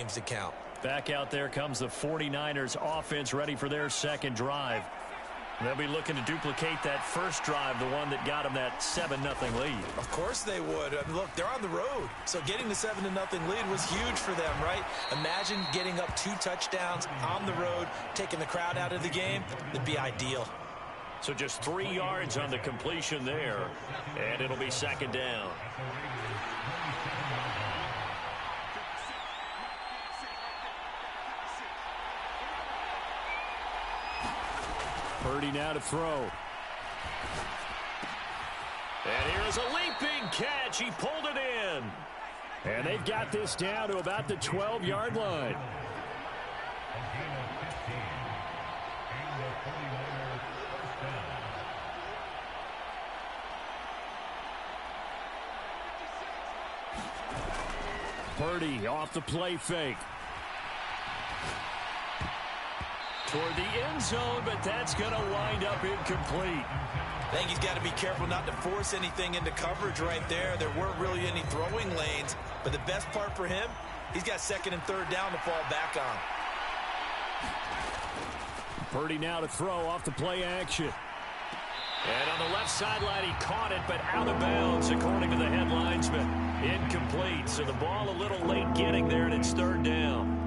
games to count. Back out there comes the 49ers offense ready for their second drive. They'll be looking to duplicate that first drive, the one that got them that 7-0 lead. Of course they would. I mean, look, they're on the road. So getting the 7-0 lead was huge for them, right? Imagine getting up 2 touchdowns on the road, taking the crowd out of the game. It'd be ideal. So just 3 yards on the completion there, and it'll be second down. Purdy now to throw. And here's a leaping catch. He pulled it in. And they've got this down to about the 12-yard line. Purdy off the play fake. Toward the end zone, but that's going to wind up incomplete. I think he's got to be careful not to force anything into coverage right there. There weren't really any throwing lanes, but the best part for him, he's got 2nd and 3rd down to fall back on. Purdy now to throw off the play action. And on the left sideline, he caught it, but out of bounds, according to the head linesman. Incomplete, so the ball a little late getting there, and it's 3rd down.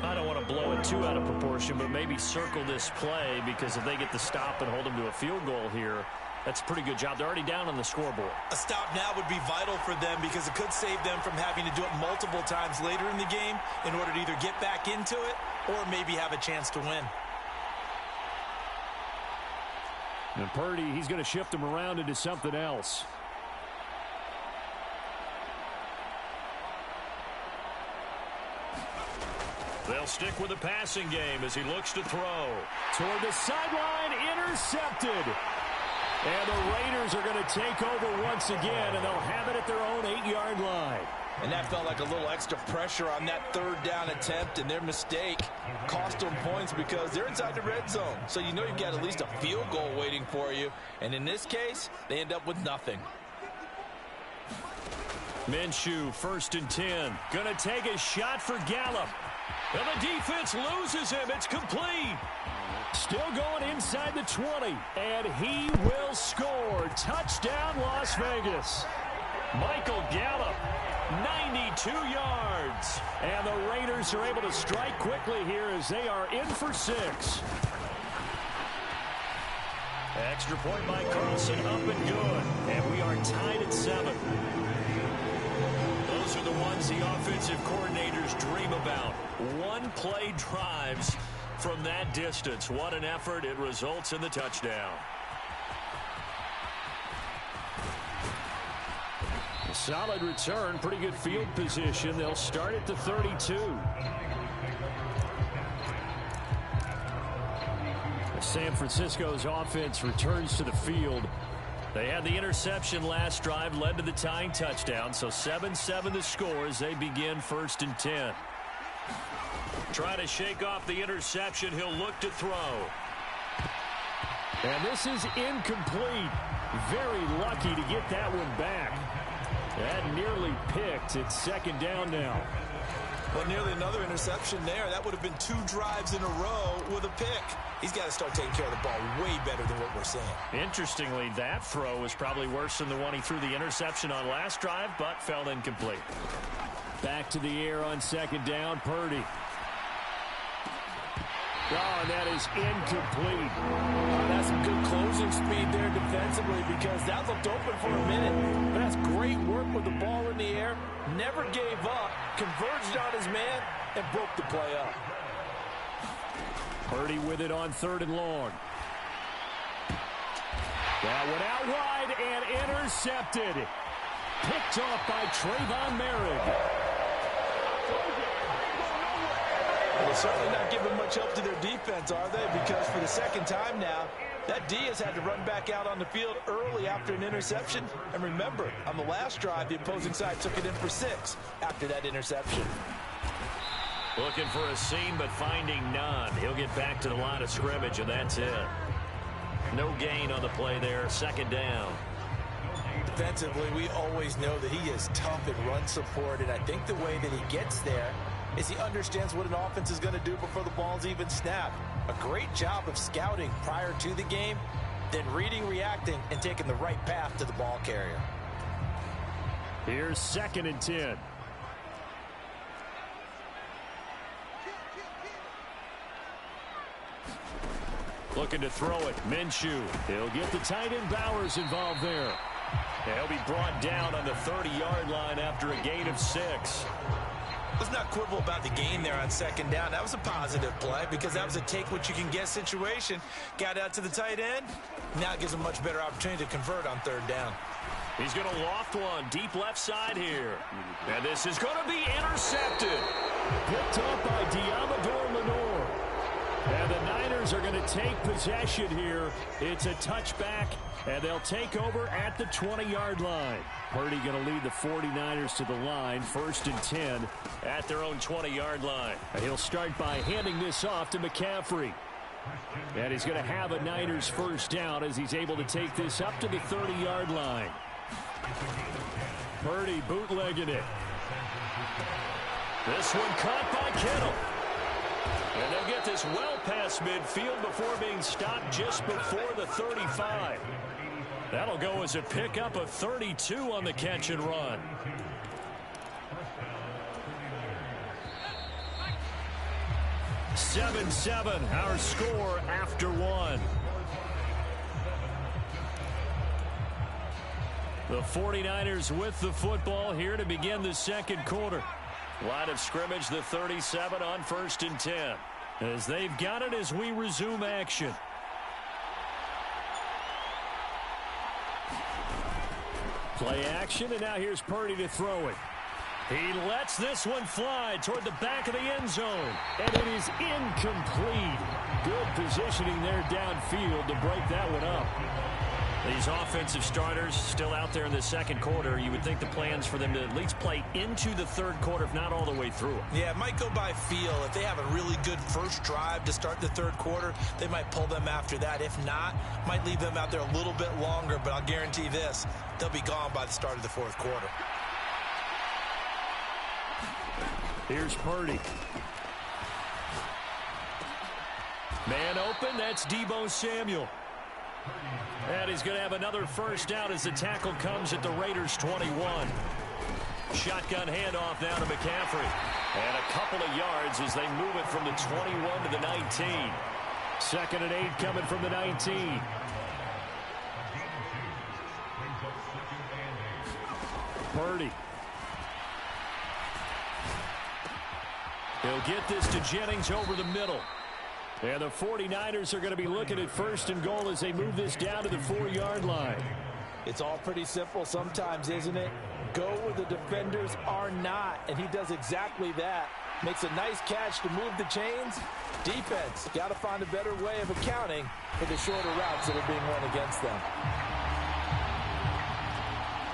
I don't want to blow it too out of proportion, but maybe circle this play, because if they get the stop and hold them to a field goal here, that's a pretty good job. They're already down on the scoreboard. A stop now would be vital for them because it could save them from having to do it multiple times later in the game in order to either get back into it or maybe have a chance to win. And Purdy, he's going to shift him around into something else. They'll stick with the passing game as he looks to throw. Toward the sideline, intercepted. And the Raiders are going to take over once again, and they'll have it at their own 8-yard line. And that felt like a little extra pressure on that 3rd down attempt, and their mistake cost them points because they're inside the red zone. So you know you've got at least a field goal waiting for you. And in this case, they end up with nothing. Minshew, 1st and 10. Going to take a shot for Gallup. And the defense loses him. It's complete. Still going inside the 20. And he will score. Touchdown, Las Vegas. Michael Gallup, 92 yards. And the Raiders are able to strike quickly here as they are in for 6. Extra point by Carlson, up and good. And we are tied at 7. Those are the ones the offensive coordinators dream about. One-play drives from that distance. What an effort. It results in the touchdown. A solid return. Pretty good field position. They'll start at the 32. San Francisco's offense returns to the field. They had the interception last drive, led to the tying touchdown, so 7-7 the score as they begin 1st and 10. Try to shake off the interception. He'll look to throw. And this is incomplete. Very lucky to get that one back. That nearly picked. It's 2nd down now. Well, nearly another interception there. That would have been 2 drives in a row with a pick. He's got to start taking care of the ball way better than what we're seeing. Interestingly, that throw was probably worse than the one he threw the interception on last drive, but fell incomplete. Back to the air on 2nd down, Purdy. Oh, and that is incomplete. That's some good closing speed there defensively because that looked open for a minute. But that's great work with the ball in the air. Never gave up, converged on his man, and broke the play up. Purdy with it on 3rd and long. That went out wide and intercepted. Picked off by Trayvon Merrick. Well, they're certainly not giving much help to their defense, are they? Because for the 2nd time now, that D has had to run back out on the field early after an interception. And remember, on the last drive, the opposing side took it in for 6 after that interception. Looking for a seam, but finding none. He'll get back to the line of scrimmage, and that's it. No gain on the play there. 2nd down. defensively, we always know that he is tough in run support, and I think the way that he gets there is he understands what an offense is going to do before the ball's even snapped. A great job of scouting prior to the game, then reading, reacting, and taking the right path to the ball carrier. Here's 2nd and 10. Looking to throw it. Minshew. He'll get the tight end Bowers involved there. And he'll be brought down on the 30-yard line after a gain of 6. Let's not quibble about the gain there on 2nd down. That was a positive play because that was a take-what-you-can-get situation. Got out to the tight end. Now it gives him a much better opportunity to convert on 3rd down. He's going to loft one deep left side here. And this is going to be intercepted. Picked up by Diamador Lenore. And the Niners are going to take possession here. It's a touchback, and they'll take over at the 20-yard line. Purdy going to lead the 49ers to the line, 1st and 10 at their own 20-yard line. And he'll start by handing this off to McCaffrey. And he's going to have a Niners 1st down as he's able to take this up to the 30-yard line. Purdy bootlegging it. This one caught by Kittle. And they'll get this well past midfield before being stopped just before the 35. That'll go as a pickup of 32 on the catch and run. (7-7) our score after 1. The 49ers with the football here to begin the 2nd quarter. Line of scrimmage, the 37 on 1st and 10. As they've got it as we resume action. Play action, and now here's Purdy to throw it. He lets this one fly toward the back of the end zone. And it is incomplete. Good positioning there downfield to break that one up. These offensive starters still out there in the 2nd quarter. You would think the plans for them to at least play into the 3rd quarter, if not all the way through. Yeah, it might go by feel. If they have a really good first drive to start the 3rd quarter, they might pull them after that. If not, might leave them out there a little bit longer, but I'll guarantee this, they'll be gone by the start of the 4th quarter. Here's Purdy. Man open, that's Deebo Samuel. And he's going to have another 1st down as the tackle comes at the Raiders' 21. Shotgun handoff now to McCaffrey. And a couple of yards as they move it from the 21 to the 19. 2nd and 8 coming from the 19. Purdy. He'll get this to Jennings over the middle. And the 49ers are going to be looking at 1st and goal as they move this down to the 4-yard line. It's all pretty simple sometimes, isn't it? Go where the defenders are not, and he does exactly that. Makes a nice catch to move the chains. Defense, got to find a better way of accounting for the shorter routes that are being run against them.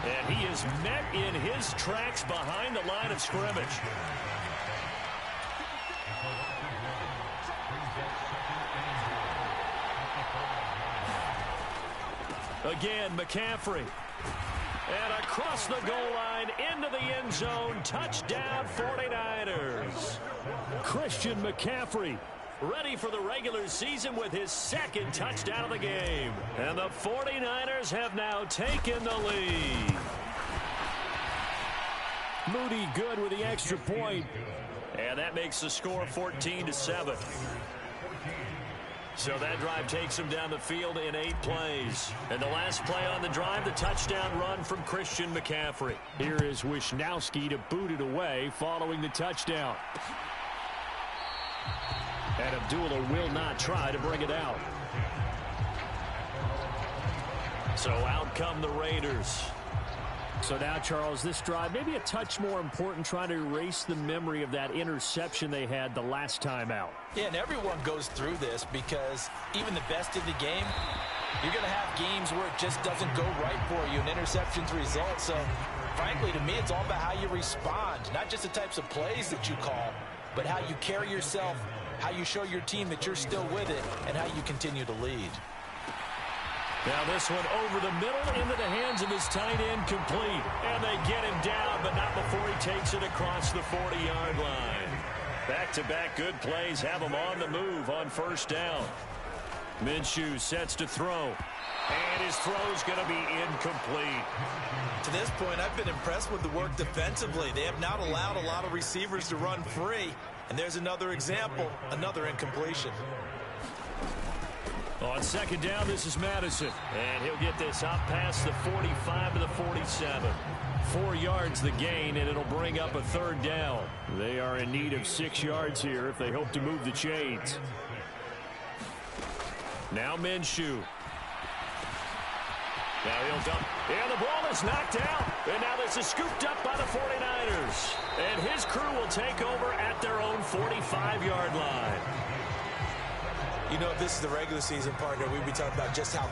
And he is met in his tracks behind the line of scrimmage. Again, McCaffrey. And across the goal line, into the end zone. Touchdown, 49ers. Christian McCaffrey ready for the regular season with his 2nd touchdown of the game. And the 49ers have now taken the lead. Moody good with the extra point. And that makes the score 14-7. So that drive takes him down the field in 8 plays. And the last play on the drive, the touchdown run from Christian McCaffrey. Here is Wisnowski to boot it away following the touchdown. And Abdullah will not try to bring it out. So out come the Raiders. So now, Charles, this drive maybe a touch more important, trying to erase the memory of that interception they had the last time out. Yeah, and everyone goes through this because even the best in the game, you're going to have games where it just doesn't go right for you, and interceptions result. So, frankly, to me, it's all about how you respond, not just the types of plays that you call, but how you carry yourself, how you show your team that you're still with it, and how you continue to lead. Now this one over the middle into the hands of his tight end, complete. And they get him down, but not before he takes it across the 40-yard line. Back-to-back good plays have him on the move on first down. Minshew sets to throw. And his throw's going to be incomplete. To this point, I've been impressed with the work defensively. They have not allowed a lot of receivers to run free. And there's another example, another incompletion. On second down, this is Madison. And he'll get this up past the 45 to the 47. 4 yards the gain, and it'll bring up a third down. They are in need of 6 yards here if they hope to move the chains. Now Minshew. Now he'll dump. And the ball is knocked out. And now this is scooped up by the 49ers. And his crew will take over at their own 45-yard line. You know, if this is the regular season, partner, we'd be talking about just how...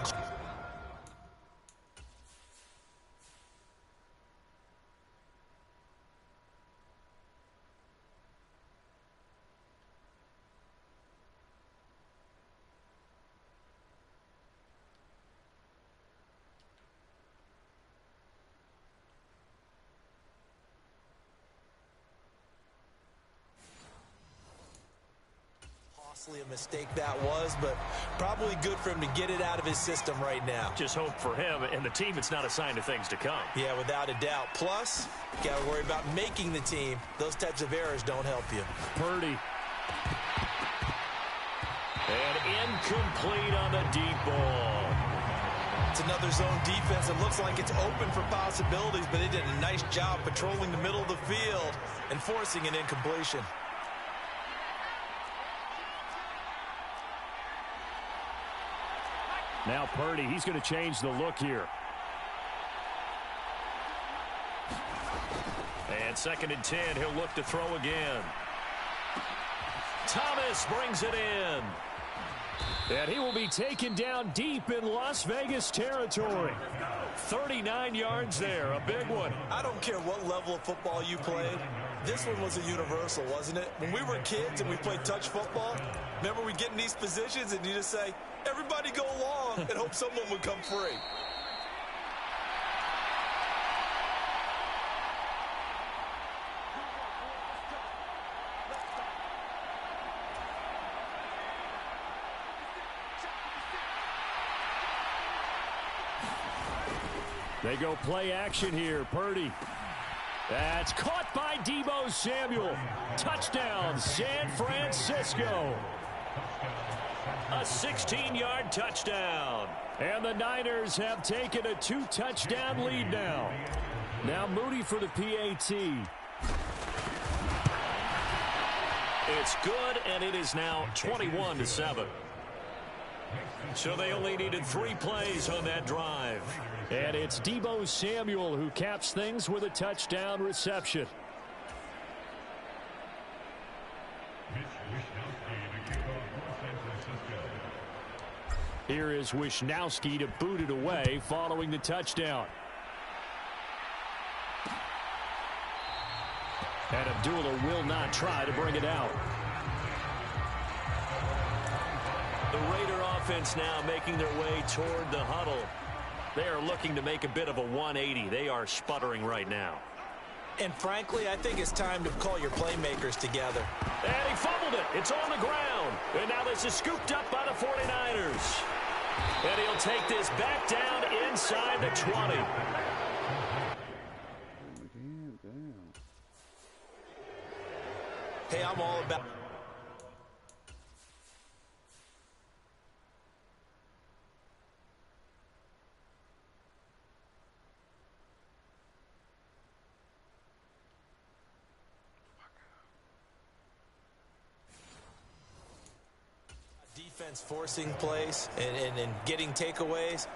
a mistake that was, but probably good for him to get it out of his system right now. Just hope for him and the team it's not a sign of things to come. Yeah, without a doubt. Plus, you got to worry about making the team. Those types of errors don't help you. Purdy. And incomplete on the deep ball. It's another zone defense. It looks like it's open for possibilities, but they did a nice job patrolling the middle of the field and forcing an incompletion. Now Purdy, he's going to change the look here. And second and 10, he'll look to throw again. Thomas brings it in. And he will be taken down deep in Las Vegas territory. 39 yards there, a big one. I don't care what level of football you played. This one was a universal, wasn't it? When we were kids and we played touch football, remember we get in these positions and you just say, everybody go long and hope someone would come free. They go play action here. Purdy. That's caught by Deebo Samuel. Touchdown, San Francisco. A 16-yard touchdown. And the Niners have taken a 2-touchdown lead now. Now Moody for the PAT. It's good, and it is now 21-7. So they only needed 3 plays on that drive. And it's Deebo Samuel who caps things with a touchdown reception. Here is Wishnowski to boot it away following the touchdown. And Abdullah will not try to bring it out. The Raider offense now making their way toward the huddle. They are looking to make a bit of a 180. They are sputtering right now. And frankly, I think it's time to call your playmakers together. And he fumbled it. It's on the ground. And now this is scooped up by the 49ers. And he'll take this back down inside the 20. Hey, I'm all about... defense forcing plays and getting takeaways,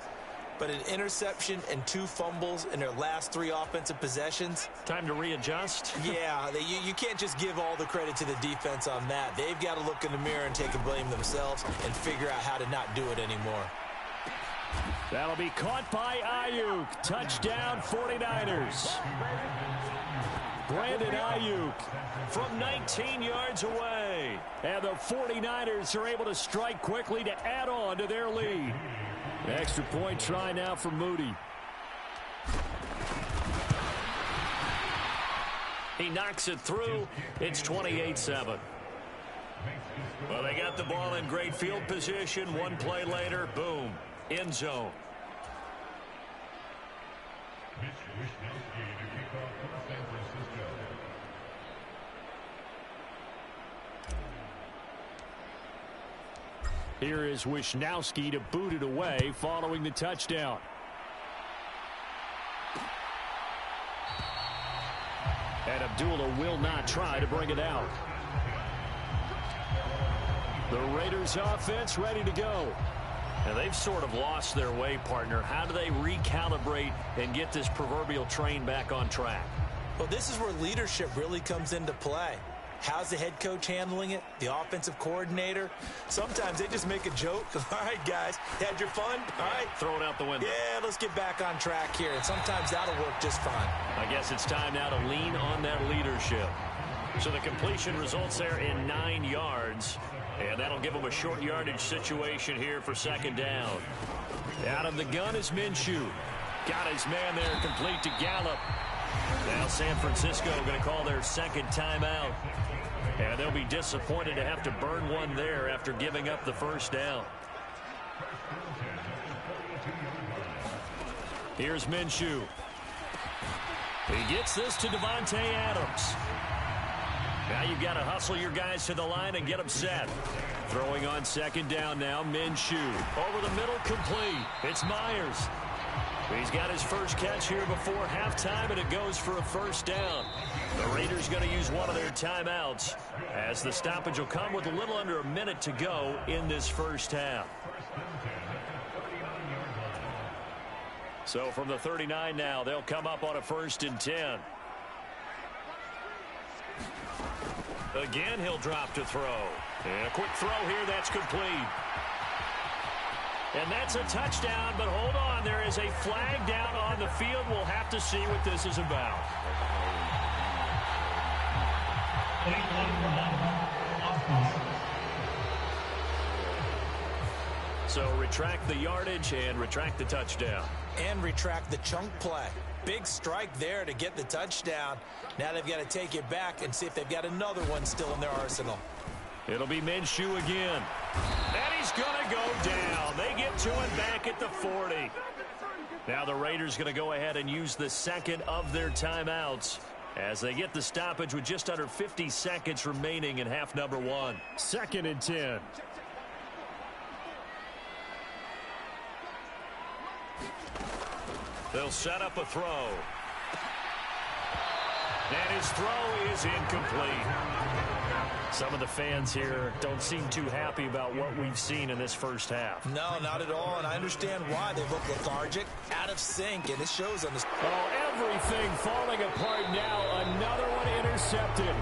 but an interception and 2 fumbles in their last 3 offensive possessions. Time to readjust. Yeah, you can't just give all the credit to the defense on that. They've got to look in the mirror and take a blame themselves and figure out how to not do it anymore. That'll be caught by Ayuk. Touchdown 49ers. Brandon Ayuk from 19 yards away. And the 49ers are able to strike quickly to add on to their lead. Extra point try now for Moody. He knocks it through. It's 28-7. Well, they got the ball in great field position. One play later, boom, end zone. Here is Wisnowski to boot it away following the touchdown. And Abdullah will not try to bring it out. The Raiders offense ready to go. And they've sort of lost their way, partner. How do they recalibrate and get this proverbial train back on track? Well, this is where leadership really comes into play. How's the head coach handling it? The offensive coordinator? Sometimes they just make a joke. All right, guys, had your fun? All right. Throw it out the window. Yeah, let's get back on track here. And sometimes that'll work just fine. I guess it's time now to lean on that leadership. So the completion results there in 9 yards. And that'll give them a short yardage situation here for second down. Out of the gun is Minshew. Got his man there complete to Gallup. Now San Francisco going to call their second timeout. And they'll be disappointed to have to burn one there after giving up the first down. Here's Minshew. He gets this to Devontae Adams. Now you've got to hustle your guys to the line and get them set. Throwing on second down now, Minshew. Over the middle, complete. It's Myers. He's got his first catch here before halftime, and it goes for a first down. The Raiders going to use one of their timeouts as the stoppage will come with a little under a minute to go in this first half. So from the 39 now, they'll come up on a 1st and 10. Again, he'll drop to throw. And a quick throw here, that's complete. And that's a touchdown, but hold on. There is a flag down on the field. We'll have to see what this is about. So retract the yardage and retract the touchdown. And retract the chunk play. Big strike there to get the touchdown. Now they've got to take it back and see if they've got another one still in their arsenal. It'll be Minshew again. And he's going to go down. They get to him back at the 40. Now the Raiders going to go ahead and use the second of their timeouts as they get the stoppage with just under 50 seconds remaining in half number 1. 2nd and 10. They'll set up a throw. And his throw is incomplete. Some of the fans here don't seem too happy about what we've seen in this first half. No, not at all, and I understand why. They look lethargic, out of sync, and it shows on this. Oh, everything falling apart now. Another one intercepted.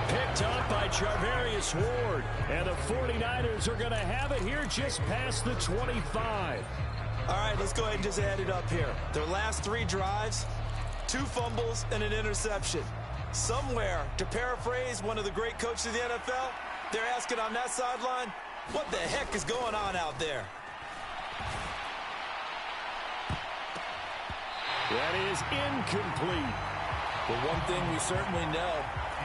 Picked up by Charvarius Ward. And the 49ers are going to have it here just past the 25. All right, let's go ahead and just add it up here. Their last 3 drives, 2 fumbles and an interception. Somewhere, to paraphrase one of the great coaches of the NFL, they're asking on that sideline, what the heck is going on out there? That is incomplete. Well, one thing we certainly know,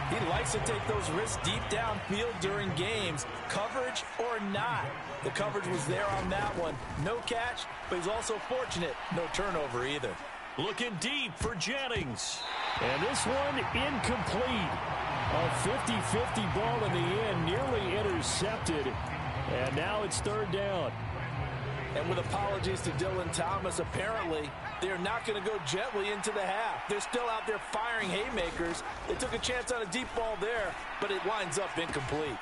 he likes to take those risks deep downfield during games, coverage or not. The coverage was there on that one. No catch, but he's also fortunate. No turnover either. Looking deep for Jennings. And this one incomplete. A 50-50 ball in the end, nearly intercepted. And now it's 3rd down. And with apologies to Dylan Thomas, apparently they're not going to go gently into the half. They're still out there firing haymakers. They took a chance on a deep ball there, but it winds up incomplete.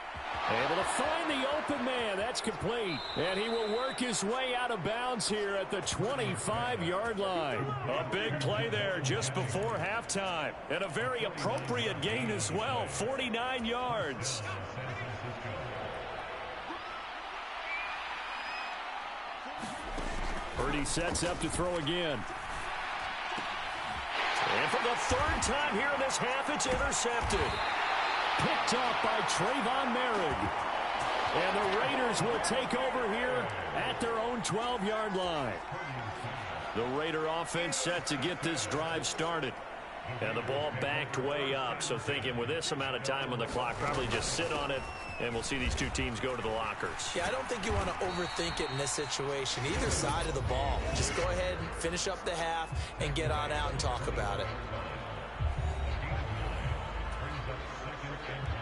Able to find the open man. That's complete. And he will work his way out of bounds here at the 25-yard line. A big play there just before halftime. And a very appropriate gain as well. 49 yards. Purdy sets up to throw again. And for the 3rd time here in this half, it's intercepted. Picked up by Trayvon Merrick. And the Raiders will take over here at their own 12-yard line. The Raider offense set to get this drive started. And the ball backed way up, so thinking with this amount of time on the clock, probably just sit on it, and we'll see these two teams go to the lockers. Yeah, I don't think you want to overthink it in this situation. Either side of the ball. Just go ahead and finish up the half and get on out and talk about it.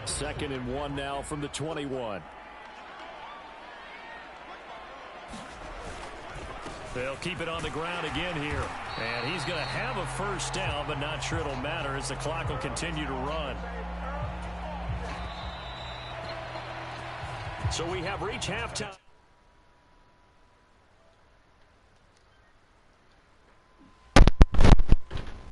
2nd and 1 now from the 21. They'll keep it on the ground again here. And he's going to have a first down, but not sure it'll matter as the clock will continue to run. So we have reached halftime.